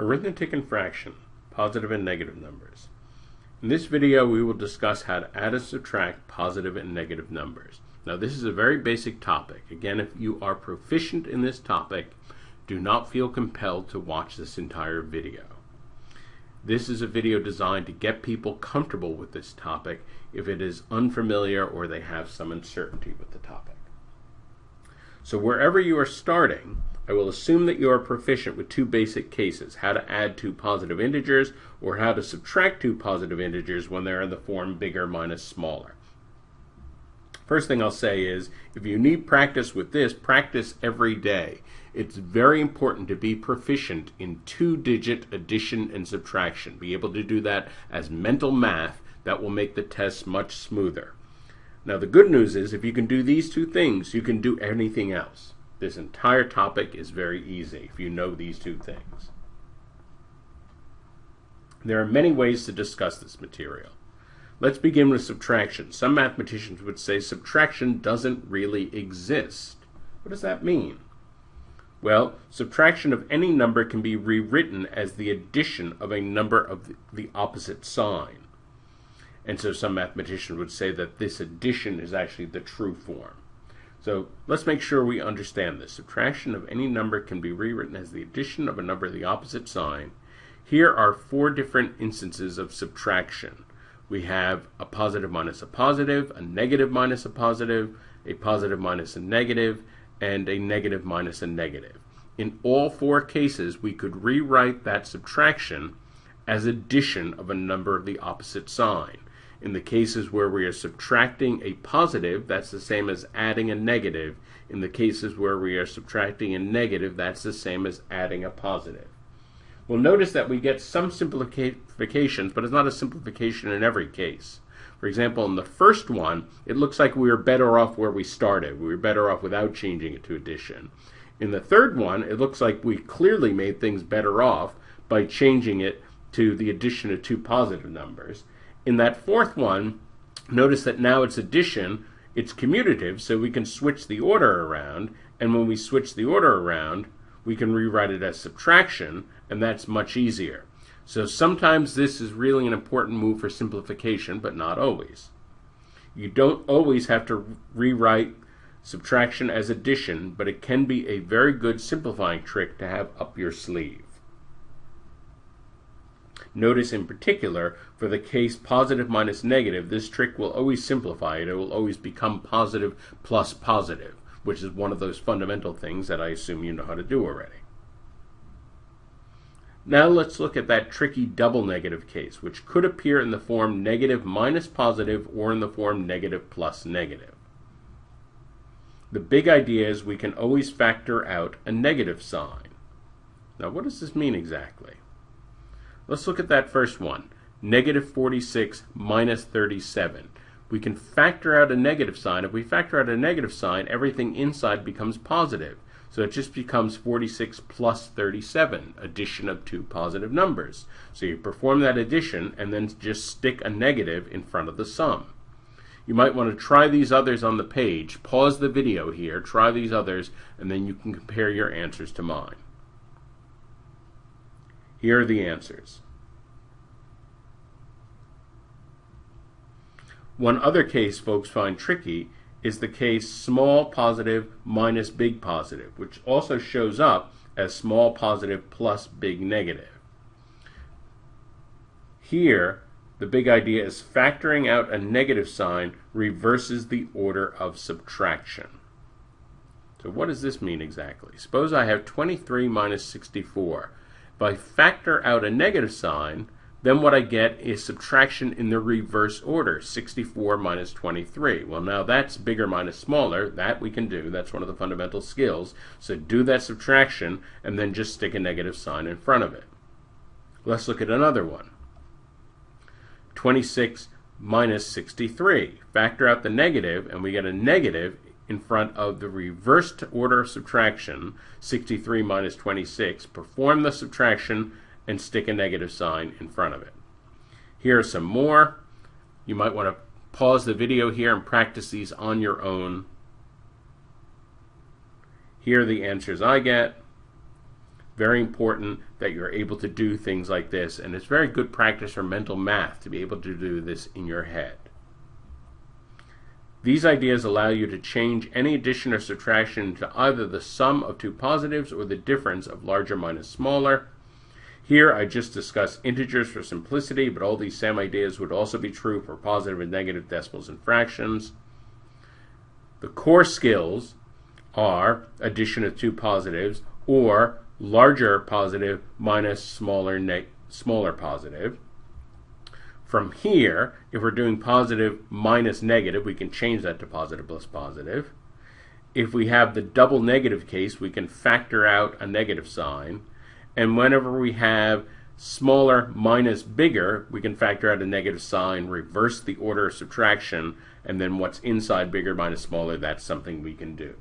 Arithmetic and fraction, positive and negative numbers. In this video we will discuss how to add and subtract positive and negative numbers. Now this is a very basic topic. Again, if you are proficient in this topic, do not feel compelled to watch this entire video. This is a video designed to get people comfortable with this topic if it is unfamiliar or they have some uncertainty with the topic. So wherever you are starting, I will assume that you are proficient with two basic cases: how to add two positive integers or how to subtract two positive integers when they're in the form bigger minus smaller. First thing I'll say is, if you need practice with this, practice every day. It's very important to be proficient in two-digit addition and subtraction. Be able to do that as mental math. That will make the tests much smoother. Now the good news is, if you can do these two things, you can do anything else. This entire topic is very easy if you know these two things. There are many ways to discuss this material. Let's begin with subtraction. Some mathematicians would say subtraction doesn't really exist. What does that mean? Well, subtraction of any number can be rewritten as the addition of a number of the opposite sign. And so some mathematicians would say that this addition is actually the true form. So let's make sure we understand this. Subtraction of any number can be rewritten as the addition of a number of the opposite sign. Here are four different instances of subtraction. We have a positive minus a positive, a negative minus a positive minus a negative, and a negative minus a negative. In all four cases, we could rewrite that subtraction as addition of a number of the opposite sign. In the cases where we are subtracting a positive, that's the same as adding a negative. In the cases where we are subtracting a negative, that's the same as adding a positive. Well, notice that we get some simplifications, but it's not a simplification in every case. For example, in the first one, it looks like we were better off where we started. We were better off without changing it to addition. In the third one, it looks like we clearly made things better off by changing it to the addition of two positive numbers. In that fourth one, notice that now it's addition, it's commutative, so we can switch the order around, and when we switch the order around, we can rewrite it as subtraction, and that's much easier. So sometimes this is really an important move for simplification, but not always. You don't always have to rewrite subtraction as addition, but it can be a very good simplifying trick to have up your sleeve. Notice in particular, for the case positive minus negative, this trick will always simplify it. It will always become positive plus positive, which is one of those fundamental things that I assume you know how to do already. Now let's look at that tricky double negative case, which could appear in the form negative minus positive or in the form negative plus negative. The big idea is we can always factor out a negative sign. Now what does this mean exactly? Let's look at that first one, negative 46 minus 37. We can factor out a negative sign. If we factor out a negative sign, everything inside becomes positive. So it just becomes 46 plus 37, addition of two positive numbers. So you perform that addition and then just stick a negative in front of the sum. You might want to try these others on the page. Pause the video here, try these others, and then you can compare your answers to mine. Here are the answers. One other case folks find tricky is the case small positive minus big positive, which also shows up as small positive plus big negative. Here, the big idea is factoring out a negative sign reverses the order of subtraction. So what does this mean exactly? Suppose I have 23 minus 64. If I factor out a negative sign, then what I get is subtraction in the reverse order, 64 minus 23. Well, now that's bigger minus smaller. That we can do. That's one of the fundamental skills. So do that subtraction and then just stick a negative sign in front of it. Let's look at another one. 26 minus 63. Factor out the negative and we get a negative in front of the reversed order of subtraction, 63 minus 26. Perform the subtraction and stick a negative sign in front of it. Here are some more. You might want to pause the video here and practice these on your own. Here are the answers I get. Very important that you're able to do things like this, and it's very good practice for mental math to be able to do this in your head. These ideas allow you to change any addition or subtraction into either the sum of two positives or the difference of larger minus smaller. Here I just discussed integers for simplicity, but all these same ideas would also be true for positive and negative decimals and fractions. The core skills are addition of two positives or larger positive minus smaller positive. From here, if we're doing positive minus negative, we can change that to positive plus positive. If we have the double negative case, we can factor out a negative sign. And whenever we have smaller minus bigger, we can factor out a negative sign, reverse the order of subtraction, and then what's inside bigger minus smaller, that's something we can do.